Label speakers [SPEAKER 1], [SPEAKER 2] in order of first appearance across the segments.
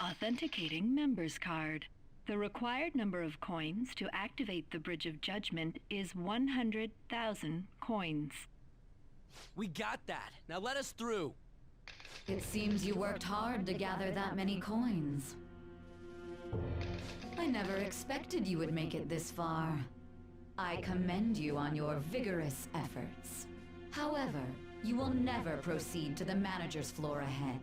[SPEAKER 1] Authenticating member's card. The required number of coins to activate the Bridge of Judgment is 100,000 coins.
[SPEAKER 2] We got that. Now let us through.
[SPEAKER 3] It seems you worked hard to gather that many coins. I never expected you would make it this far. I commend you on your vigorous efforts. However, you will never proceed to the manager's floor ahead.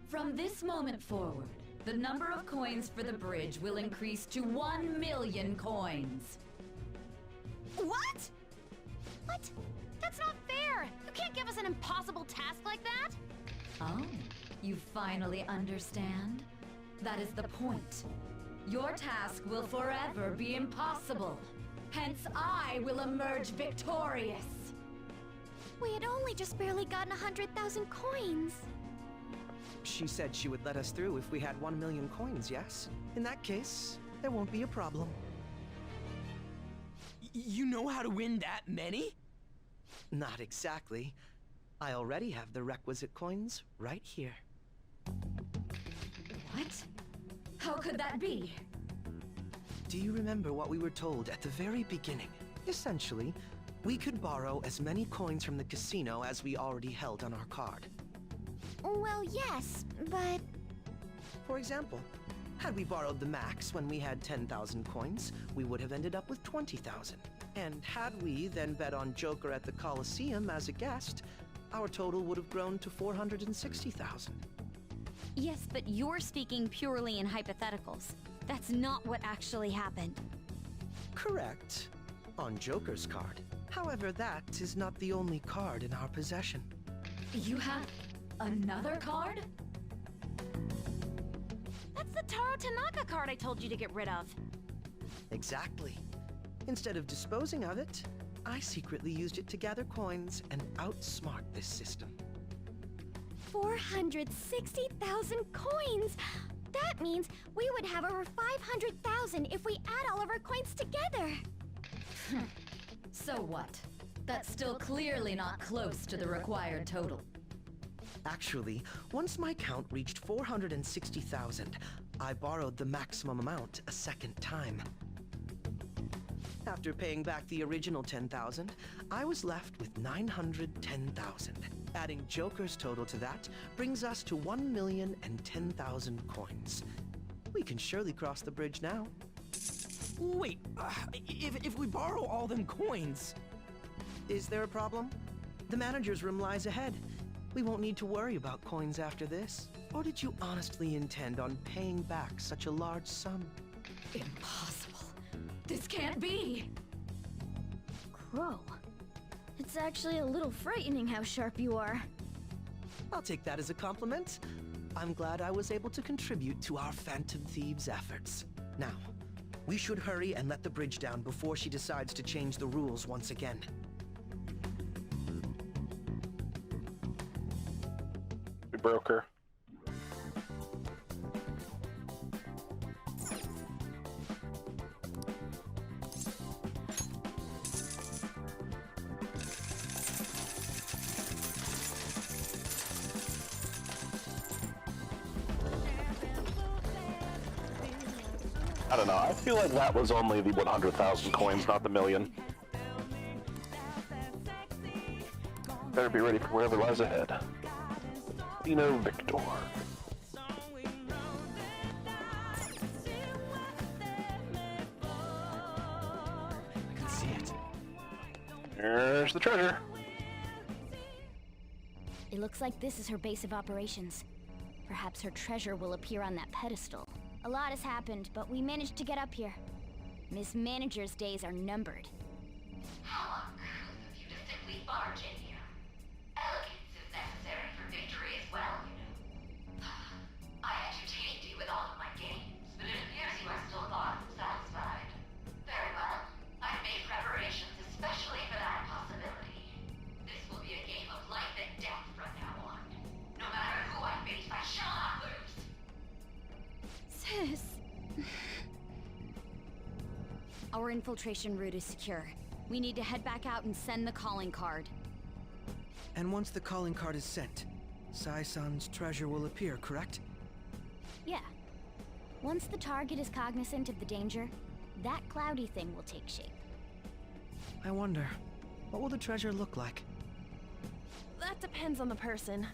[SPEAKER 3] From this moment forward, the number of coins for the bridge will increase to 1 million coins.
[SPEAKER 4] What? What? That's not fair! You can't give us an impossible task like that!
[SPEAKER 3] Oh, you finally understand? That is the point. Your task will forever be impossible. Hence, I will emerge victorious.
[SPEAKER 4] We had only just barely gotten 100,000 coins.
[SPEAKER 5] She said she would let us through if we had 1 million coins, yes? In that case, there won't be a problem.
[SPEAKER 2] You know how to win that many?
[SPEAKER 5] Not exactly. I already have the requisite coins right here.
[SPEAKER 3] What? How could that be?
[SPEAKER 5] Do you remember what we were told at the very beginning? Essentially, we could borrow as many coins from the casino as we already held on our card.
[SPEAKER 4] Well, yes, but...
[SPEAKER 5] For example, had we borrowed the max when we had 10,000 coins, we would have ended up with 20,000. And had we then bet on Joker at the Coliseum as a guest, our total would have grown to 460,000.
[SPEAKER 6] Yes, but you're speaking purely in hypotheticals. That's not what actually happened.
[SPEAKER 5] Correct. On Joker's card. However, that is not the only card in our possession.
[SPEAKER 3] You have another card?
[SPEAKER 4] That's the Taro Tanaka card I told you to get rid of.
[SPEAKER 5] Exactly. Instead of disposing of it, I secretly used it to gather coins and outsmart this system.
[SPEAKER 4] 460,000 coins! That means we would have over 500,000 if we add all of our coins together!
[SPEAKER 3] So what? That's still clearly not close to the required total.
[SPEAKER 5] Actually, once my count reached 460,000, I borrowed the maximum amount a second time. After paying back the original 10,000, I was left with 910,000. Adding Joker's total to that brings us to 1,010,000 coins. We can surely cross the bridge now.
[SPEAKER 2] Wait, if we borrow all them coins...
[SPEAKER 5] Is there a problem? The manager's room lies ahead. We won't need to worry about coins after this. Or did you honestly intend on paying back such a large sum?
[SPEAKER 3] Impossible. This can't be!
[SPEAKER 4] Crow, it's actually a little frightening how sharp you are.
[SPEAKER 5] I'll take that as a compliment. I'm glad I was able to contribute to our Phantom Thieves' efforts. Now, we should hurry and let the bridge down before she decides to change the rules once again.
[SPEAKER 7] We broke her. I don't know, I feel like that was only the 100,000 coins, not the million. Better be ready for whatever lies ahead. Dino Victor.
[SPEAKER 2] I can see it.
[SPEAKER 7] There's the treasure.
[SPEAKER 4] It looks like this is her base of operations. Perhaps her treasure will appear on that pedestal. A lot has happened, but we managed to get up here. Miss Manager's days are numbered.
[SPEAKER 3] How uncouth of you to simply barge in here. Elegance is necessary for victory as well, you know. I entertained you with all of my games, but it appears you are still far from satisfied. Very well. I've made preparations especially for that possibility. This will be a game of life and death from now on. No matter who I face, I shall not lose.
[SPEAKER 4] Sis.
[SPEAKER 6] Our infiltration route is secure. We need to head back out and send the calling card.
[SPEAKER 5] And once the calling card is sent, Sai-san's treasure will appear, correct?
[SPEAKER 4] Yeah, Once the target is cognizant of the danger, that cloudy thing will take shape.
[SPEAKER 5] I wonder, what will the treasure look like?
[SPEAKER 8] That depends on the person.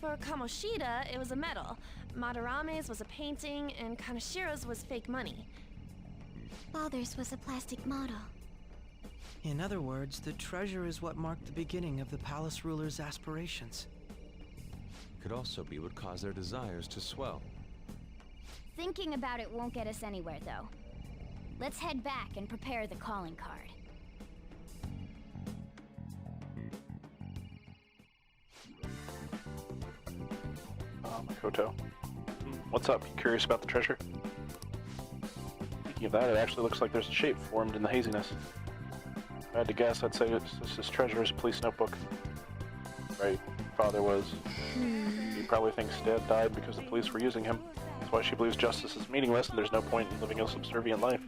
[SPEAKER 8] For Kamoshida, it was a medal. Madarame's was a painting, and Kanashiro's was fake money.
[SPEAKER 4] Father's was a plastic model.
[SPEAKER 5] In other words, the treasure is what marked the beginning of the palace ruler's aspirations.
[SPEAKER 9] Could also be what caused their desires to swell.
[SPEAKER 4] Thinking about it won't get us anywhere, though. Let's head back and prepare the calling card.
[SPEAKER 7] Makoto. What's up? You curious about the treasure? Speaking of that, it actually looks like there's a shape formed in the haziness. If I had to guess, I'd say this treasure is a police notebook. Right, father was. He probably thinks Dad died because the police were using him. That's why she believes justice is meaningless and there's no point in living a subservient life.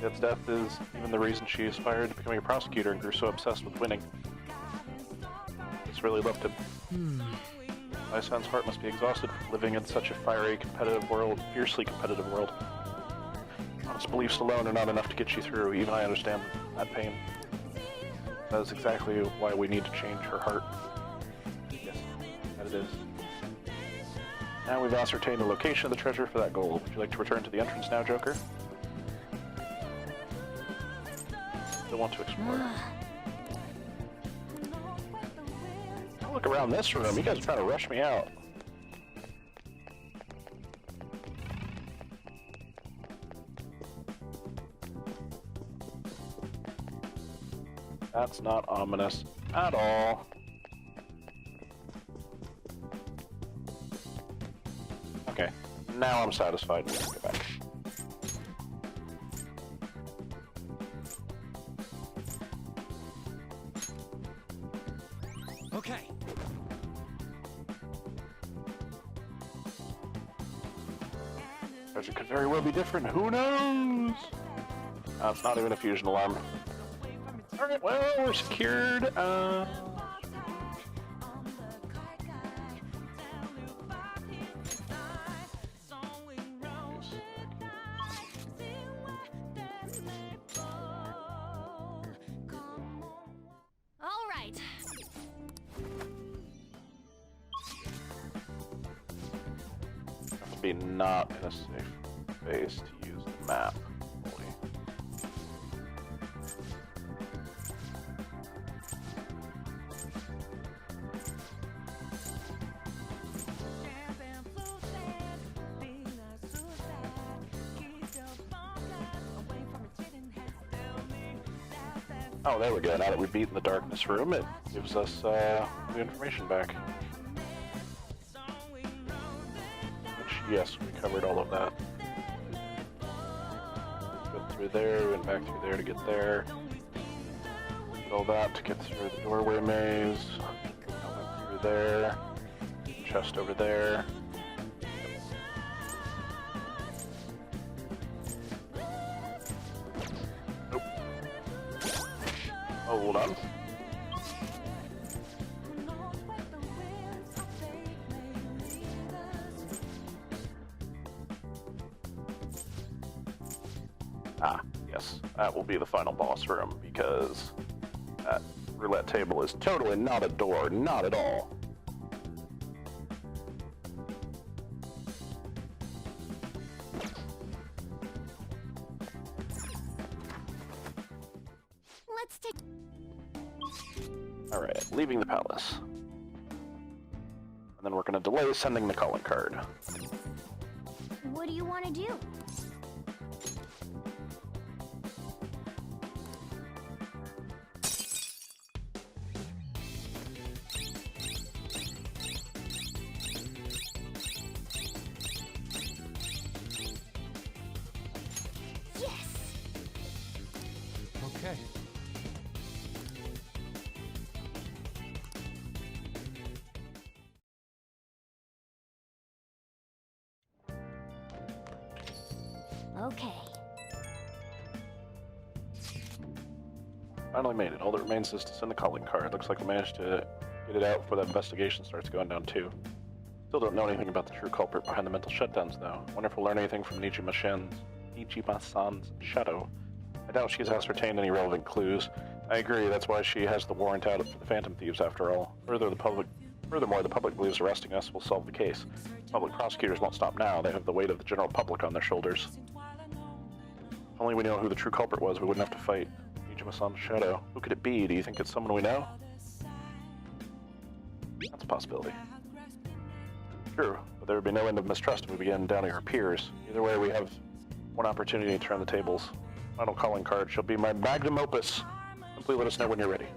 [SPEAKER 7] Dad's death is even the reason she aspired to becoming a prosecutor and grew so obsessed with winning. It's really loved him. My son's heart must be exhausted from living in such a fiery, competitive world, fiercely competitive world. Honest beliefs alone are not enough to get you through. Even I understand that pain. That is exactly why we need to change her heart. Yes, that it is. Now we've ascertained the location of the treasure for that goal. Would you like to return to the entrance now, Joker? Still want to explore. Look around this room. You guys are trying to rush me out. That's not ominous at all. Okay, now I'm satisfied. We can go back.
[SPEAKER 2] Okay.
[SPEAKER 7] Treasure could very well be different. Who knows? It's not even a fusion alarm. Alright, well, we're secured.
[SPEAKER 8] All right.
[SPEAKER 7] Have to be not in a safe space to use the map. Fully. Oh, there we go. Now that we've beaten the darkness room, it gives us the information back. Which, yes, we covered all of that. Went through there, went back through there to get there. Did all that to get through the doorway maze. Went through there. Chest over there. Nope. Oh, hold on. Ah, yes. That will be the final boss room, because that roulette table is totally not a door, not at all.
[SPEAKER 4] Let's take...
[SPEAKER 7] Alright, leaving the palace. And then we're gonna delay sending the calling card.
[SPEAKER 4] What do you want to do? Yes!
[SPEAKER 9] Okay.
[SPEAKER 4] Okay.
[SPEAKER 7] Finally made it. All that remains is to send the calling card. Looks like we managed to get it out before that investigation starts going down too. Still don't know anything about the true culprit behind the mental shutdowns, though. Wonder if we'll learn anything from Nijima-san's shadow. I doubt she's ascertained any relevant clues. I agree, that's why she has the warrant out for the Phantom Thieves, after all. Furthermore, the public believes arresting us will solve the case. Public prosecutors won't stop now. They have the weight of the general public on their shoulders. If only we know who the true culprit was, we wouldn't have to fight Nijima-san's shadow. Who could it be? Do you think it's someone we know? That's a possibility. True, but there would be no end of mistrust if we began downing our peers. Either way, we have one opportunity to turn the tables. Final calling card shall be my magnum opus. Simply let us know when you're ready.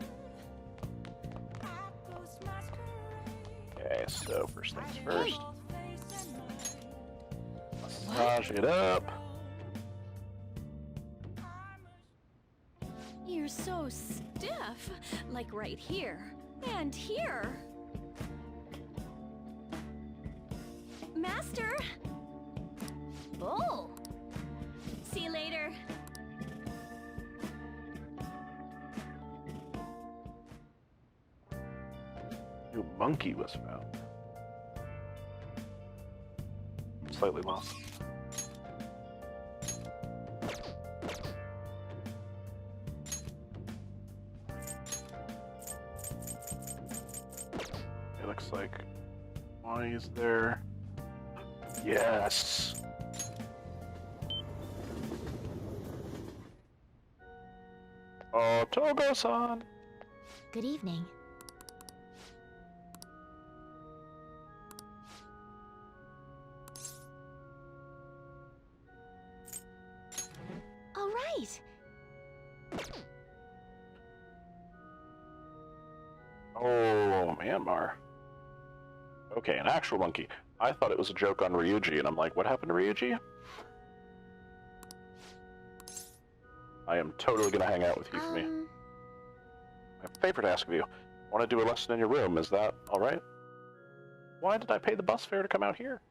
[SPEAKER 7] Okay, so first things first. Massage it up.
[SPEAKER 6] You're so stiff. Like right here. And here. Master! Oh! See you later.
[SPEAKER 7] New monkey was found. Slightly lost. It looks like why is there? Yes. Oh, Togo-san.
[SPEAKER 4] Good evening. All right.
[SPEAKER 7] Oh, Myanmar. Okay, an actual monkey. I thought it was a joke on Ryuji, and I'm like, what happened to Ryuji? I am totally gonna hang out with you for me. I have a favor to ask of you. I want to do a lesson in your room, is that alright? Why did I pay the bus fare to come out here?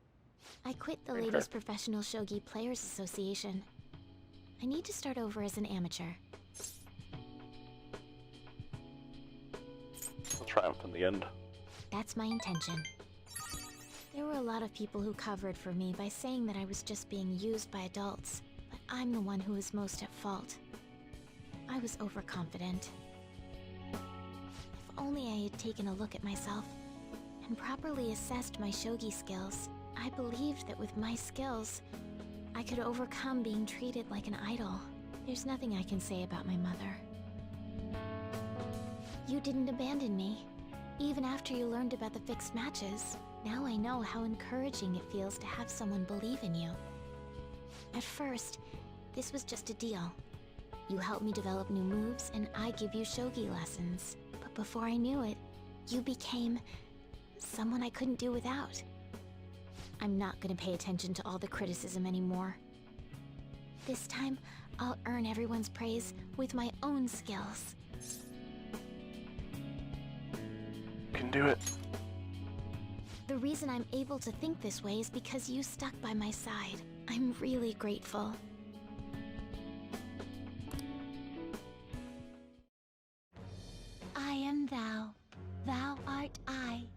[SPEAKER 4] I quit the
[SPEAKER 7] Okay.
[SPEAKER 4] Ladies Professional Shogi Players Association. I need to start over as an amateur.
[SPEAKER 7] A triumph in the end.
[SPEAKER 4] That's my intention. There were a lot of people who covered for me by saying that I was just being used by adults, but I'm the one who was most at fault. I was overconfident. If only I had taken a look at myself and properly assessed my shogi skills, I believed that with my skills, I could overcome being treated like an idol. There's nothing I can say about my mother. You didn't abandon me, even after you learned about the fixed matches. Now I know how encouraging it feels to have someone believe in you. At first, this was just a deal. You help me develop new moves, and I give you shogi lessons. But before I knew it, you became someone I couldn't do without. I'm not gonna pay attention to all the criticism anymore. This time, I'll earn everyone's praise with my own skills.
[SPEAKER 7] Can do it.
[SPEAKER 4] The reason I'm able to think this way is because you stuck by my side. I'm really grateful. I am thou, thou art I.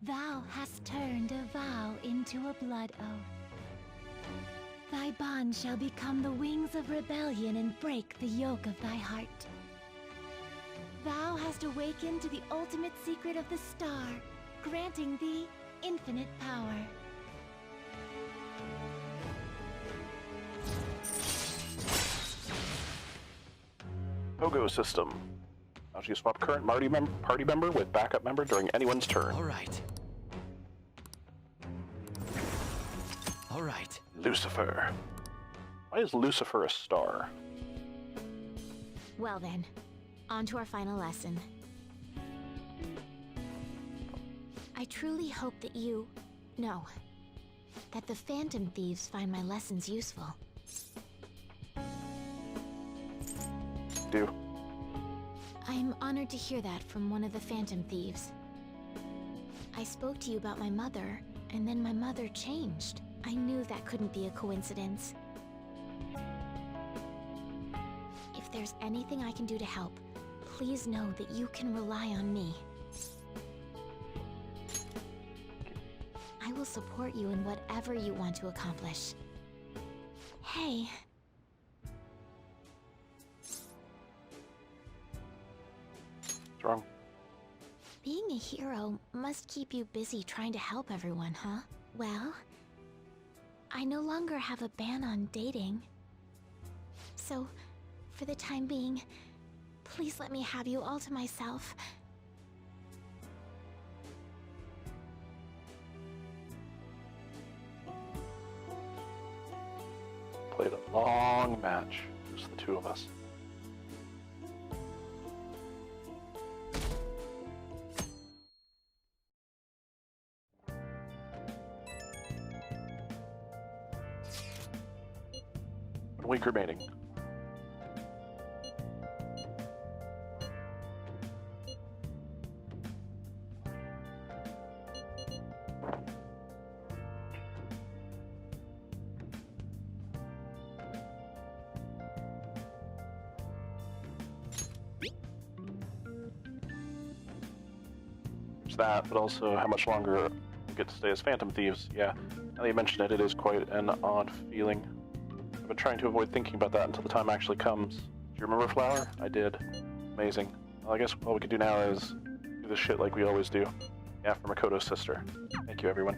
[SPEAKER 4] Thou hast turned a vow into a blood oath. Thy bond shall become the wings of rebellion and break the yoke of thy heart. Thou hast awakened to the ultimate secret of the star, granting thee infinite power.
[SPEAKER 7] Pogo system. Now you swap current party member with backup member during anyone's turn.
[SPEAKER 2] All right. All right.
[SPEAKER 7] Lucifer. Why is Lucifer a star?
[SPEAKER 4] Well then, on to our final lesson. I truly hope that that the Phantom Thieves find my lessons useful.
[SPEAKER 7] Do.
[SPEAKER 4] I'm honored to hear that from one of the Phantom Thieves. I spoke to you about my mother, and then my mother changed. I knew that couldn't be a coincidence. If there's anything I can do to help, please know that you can rely on me. support you in whatever you want to accomplish. Hey.
[SPEAKER 7] What's wrong?
[SPEAKER 4] Being a hero must keep you busy trying to help everyone, huh? Well, I no longer have a ban on dating. So, for the time being, please let me have you all to myself.
[SPEAKER 7] Played a long match, just the two of us. One week remaining. That, but also how much longer we get to stay as Phantom Thieves. Yeah, now that you mention it, it is quite an odd feeling. I've been trying to avoid thinking about that until the time actually comes. Do you remember Flower? I did. Amazing. Well, I guess all we can do now is do this shit like we always do. Yeah, for Makoto's sister. Thank you, everyone.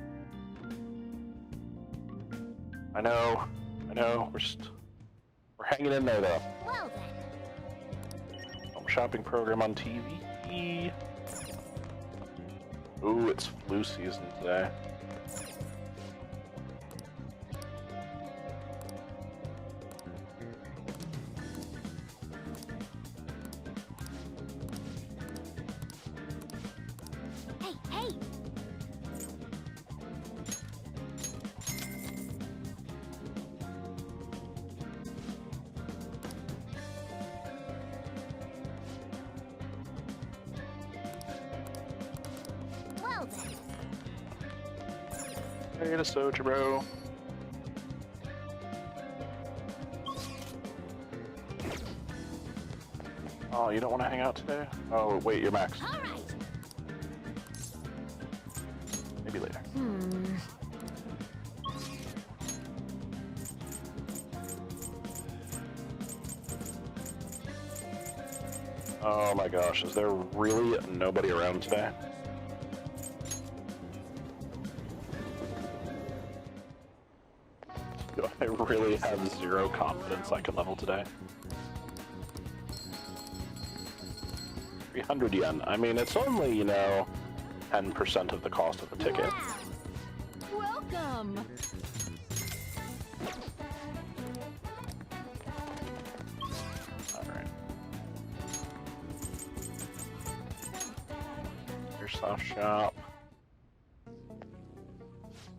[SPEAKER 7] I know, we're hanging in there, though.
[SPEAKER 4] Well then.
[SPEAKER 7] Home shopping program on TV. Ooh, it's flu season today.
[SPEAKER 4] Hey! Well then.
[SPEAKER 7] Hey, the soldier, bro. Oh, you don't want to hang out today? Oh, wait, you're max.
[SPEAKER 4] All right.
[SPEAKER 7] Maybe later. Oh my gosh, is there really nobody around today? I really have zero confidence I can level today. 300 yen. I mean, it's only, 10% of the cost of the ticket.
[SPEAKER 6] Wow. Welcome!
[SPEAKER 7] Alright. Airsoft shop.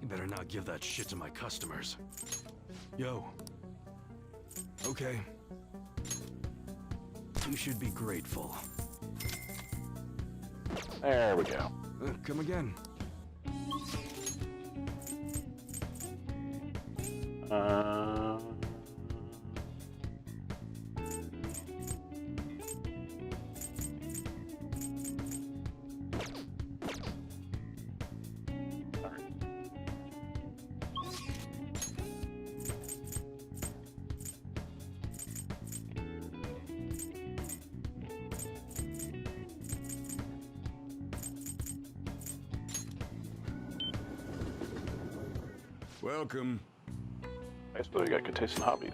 [SPEAKER 2] You better not give that shit to my customers. Yo. Okay. You should be grateful.
[SPEAKER 7] There we go.
[SPEAKER 2] Come again.
[SPEAKER 10] Welcome.
[SPEAKER 7] I suppose you got good taste in hobbies.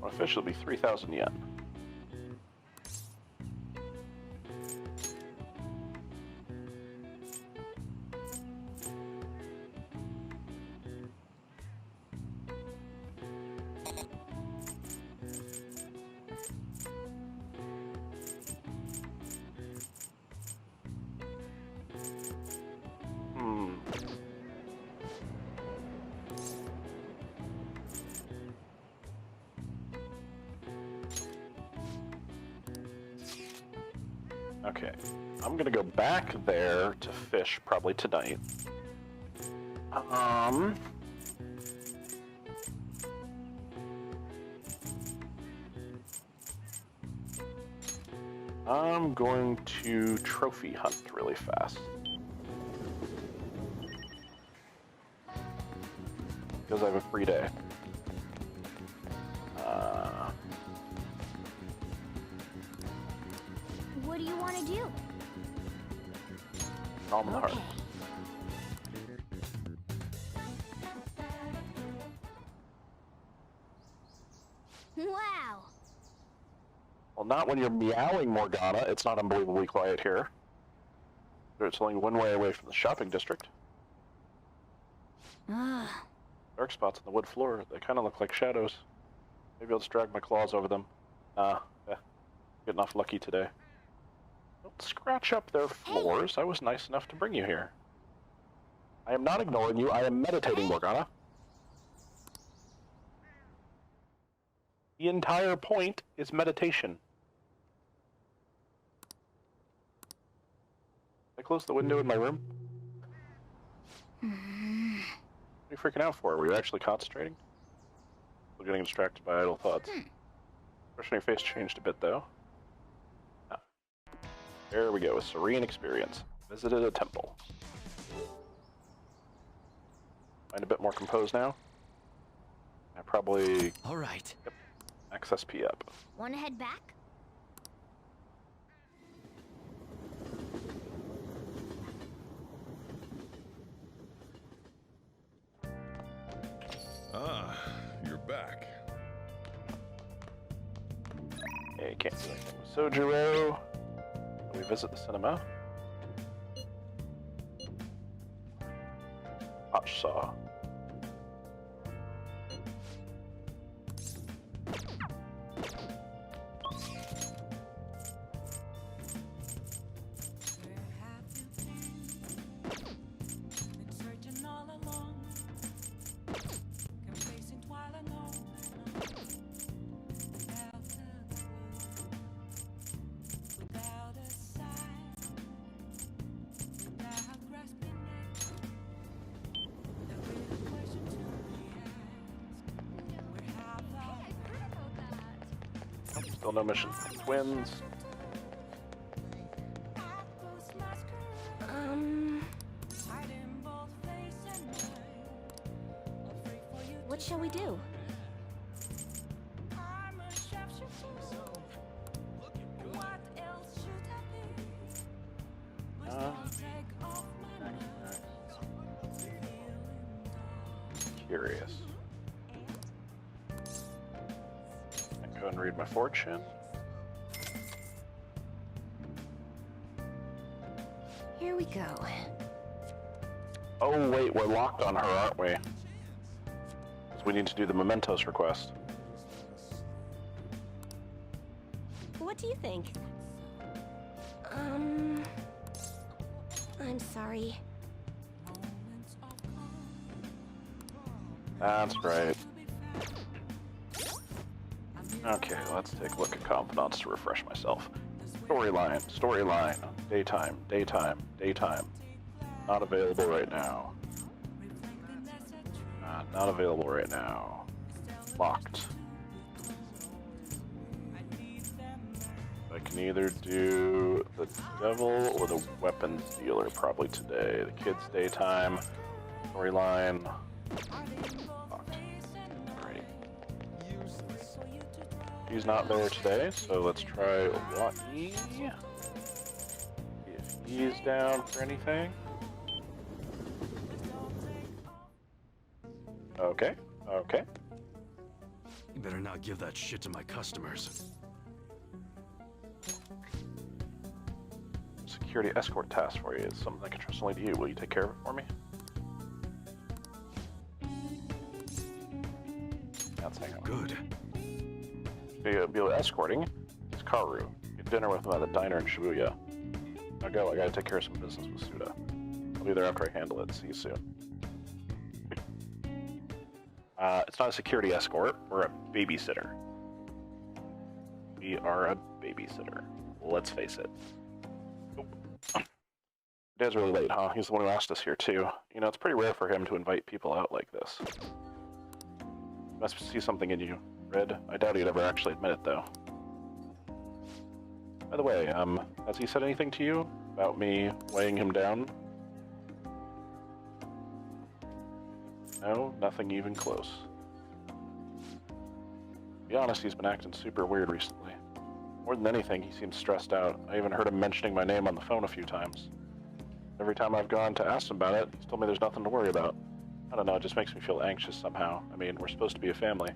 [SPEAKER 7] Well, officially be 3,000 yen. Okay, I'm gonna go back there to fish probably tonight. I'm going to trophy hunt really fast. Because I have a free day.
[SPEAKER 4] What do you want to do?
[SPEAKER 7] Calm the heart.
[SPEAKER 4] Wow.
[SPEAKER 7] Well, not when you're meowing, Morgana. It's not unbelievably quiet here. It's only one way away from the shopping district.
[SPEAKER 6] Ah.
[SPEAKER 7] Dark spots on the wood floor. They kind of look like shadows. Maybe I'll just drag my claws over them. Getting off lucky today. Don't scratch up their floors. I was nice enough to bring you here. I am not ignoring you. I am meditating, Morgana. The entire point is meditation. I close the window in my room. What are you freaking out for? Were you actually concentrating? Still getting distracted by idle thoughts. Expression on your face changed a bit, though. Ah. There we go, a serene experience. Visited a temple. Mind a bit more composed now? I probably...
[SPEAKER 9] Alright.
[SPEAKER 7] Yep. Max SP up.
[SPEAKER 4] Want to head back?
[SPEAKER 10] Ah, you're back.
[SPEAKER 7] Okay, can't do anything with Sojiro. We visit the cinema. Hotch saw. Still no mission for twins.
[SPEAKER 6] What shall we do?
[SPEAKER 7] Curious. Go and read my fortune.
[SPEAKER 6] Here we go.
[SPEAKER 7] Oh wait, we're locked on her, aren't we? Because we need to do the mementos request.
[SPEAKER 8] What do you think?
[SPEAKER 6] I'm sorry.
[SPEAKER 7] That's right. Okay, let's take a look at confidants to refresh myself. Storyline, daytime, not available right now. Not available right now. Locked. I can either do the devil or the weapons dealer probably today. The kids daytime, storyline. Locked. Great. He's not there today, so let's try Wa'i. See if he's down for anything. Okay, okay.
[SPEAKER 2] You better not give that shit to my customers.
[SPEAKER 7] Security escort task for you. It's something I can trust only to you. Will you take care of it for me? Let's hang out.
[SPEAKER 2] Good.
[SPEAKER 7] Be escorting. It's Karu. Get dinner with him at the diner in Shibuya. Now go. I gotta take care of some business with Suda. I'll be there after I handle it. See you soon. It's not a security escort. We're a babysitter. We are a babysitter. Let's face it. Dad's really late, huh? He's the one who asked us here, too. You know, it's pretty rare for him to invite people out like this. Must see something in you, Red. I doubt he'd ever actually admit it, though. By the way, has he said anything to you about me weighing him down? No, nothing even close. To be honest, he's been acting super weird recently. More than anything, he seems stressed out. I even heard him mentioning my name on the phone a few times. Every time I've gone to ask him about it, he's told me there's nothing to worry about. I don't know, it just makes me feel anxious somehow. I mean, we're supposed to be a family.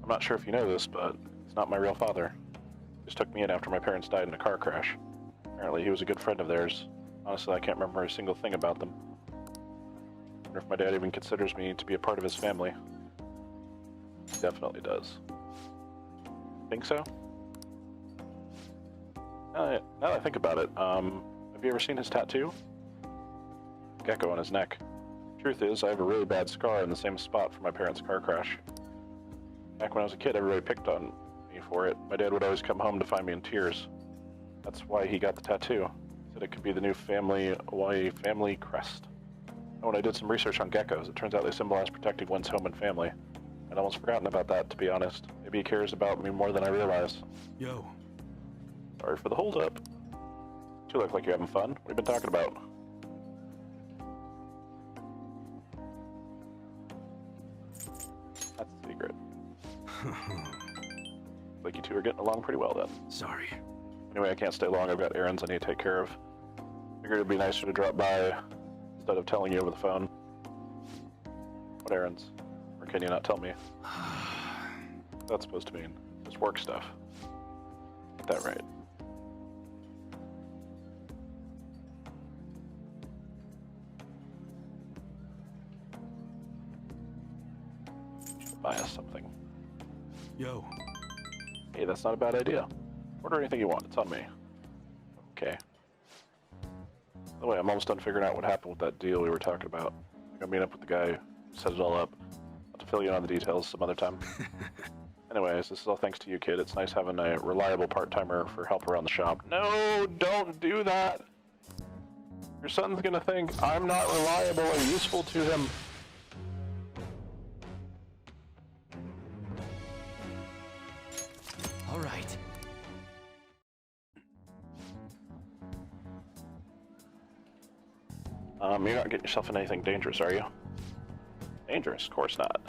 [SPEAKER 7] I'm not sure if you know this, but he's not my real father. He just took me in after my parents died in a car crash. Apparently, he was a good friend of theirs. Honestly, I can't remember a single thing about them. I wonder if my dad even considers me to be a part of his family. He definitely does. Think so? Now that I think about it, have you ever seen his tattoo? Gecko on his neck. Truth is, I have a really bad scar in the same spot from my parents' car crash. Back when I was a kid, everybody picked on me for it. My dad would always come home to find me in tears. That's why he got the tattoo. He said it could be the new Hawaii family crest. And when I did some research on geckos, it turns out they symbolize protecting one's home and family. I'd almost forgotten about that, to be honest. Maybe he cares about me more than I realize.
[SPEAKER 2] Yo.
[SPEAKER 7] Sorry for the hold-up. You look like you're having fun. What have you been talking about? That's the secret. Like you two are getting along pretty well then.
[SPEAKER 2] Sorry.
[SPEAKER 7] Anyway, I can't stay long. I've got errands I need to take care of. Figured it'd be nicer to drop by instead of telling you over the phone. What errands? Or can you not tell me? What's that supposed to mean? Just work stuff. Get that right. Should buy us something.
[SPEAKER 2] Yo.
[SPEAKER 7] Hey, that's not a bad idea. Order anything you want. It's on me. Okay. By the way, I'm almost done figuring out what happened with that deal we were talking about. I gotta meet up with the guy who set it all up. I'll have to fill you in on the details some other time. Anyways, this is all thanks to you, kid. It's nice having a reliable part-timer for help around the shop. No, don't do that! Your son's gonna think I'm not reliable or useful to him.
[SPEAKER 2] All right.
[SPEAKER 7] You're not getting yourself in anything dangerous, are you? Dangerous? Of course not.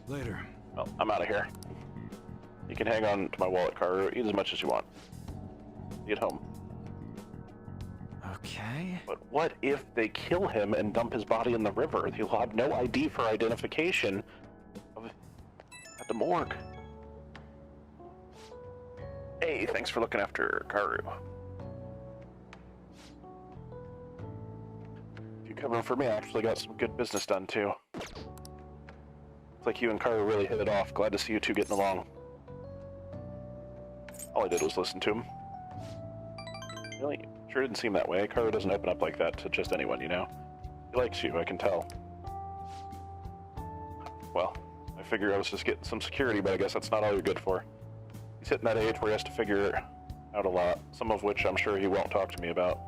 [SPEAKER 2] Later.
[SPEAKER 7] Well, I'm out of here. You can hang on to my wallet, Karu. Eat as much as you want. See you at home.
[SPEAKER 2] Okay.
[SPEAKER 7] But what if they kill him and dump his body in the river? He'll have no ID for identification at the morgue. Hey, thanks for looking after Karu. If you cover for me, I actually got some good business done too. Looks like you and Karu really hit it off. Glad to see you two getting along. All I did was listen to him. Really? Sure didn't seem that way. Karu doesn't open up like that to just anyone, you know? He likes you, I can tell. Well, I figured I was just getting some security, but I guess that's not all you're good for. He's hitting that age where he has to figure out a lot, some of which I'm sure he won't talk to me about.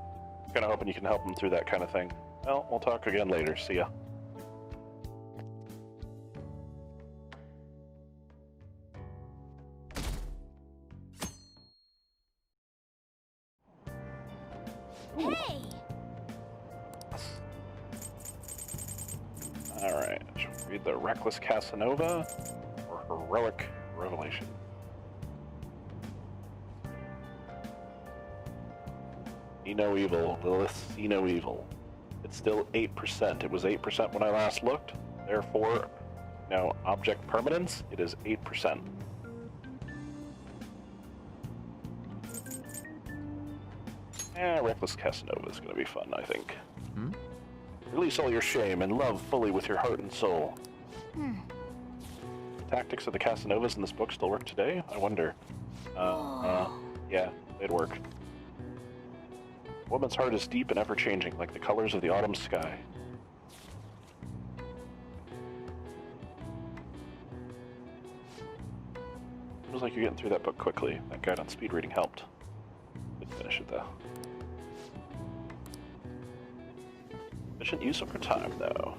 [SPEAKER 7] Kinda hoping you can help him through that kind of thing. Well, we'll talk again later. See ya.
[SPEAKER 4] Hey!
[SPEAKER 7] Alright, shall we read the Reckless Casanova or Heroic Revelation? See no evil, Lilith, see no evil. It's still 8%. It was 8% when I last looked. Therefore, now object permanence, it is 8%. Reckless Casanova is going to be fun, I think. Release all your shame and love fully with your heart and soul. The tactics of the Casanovas in this book still work today? I wonder. Yeah, they'd work. A woman's heart is deep and ever-changing, like the colors of the autumn sky. Feels like you're getting through that book quickly. That guide on speed reading helped. Didn't finish it, though. Efficient use of her time, though.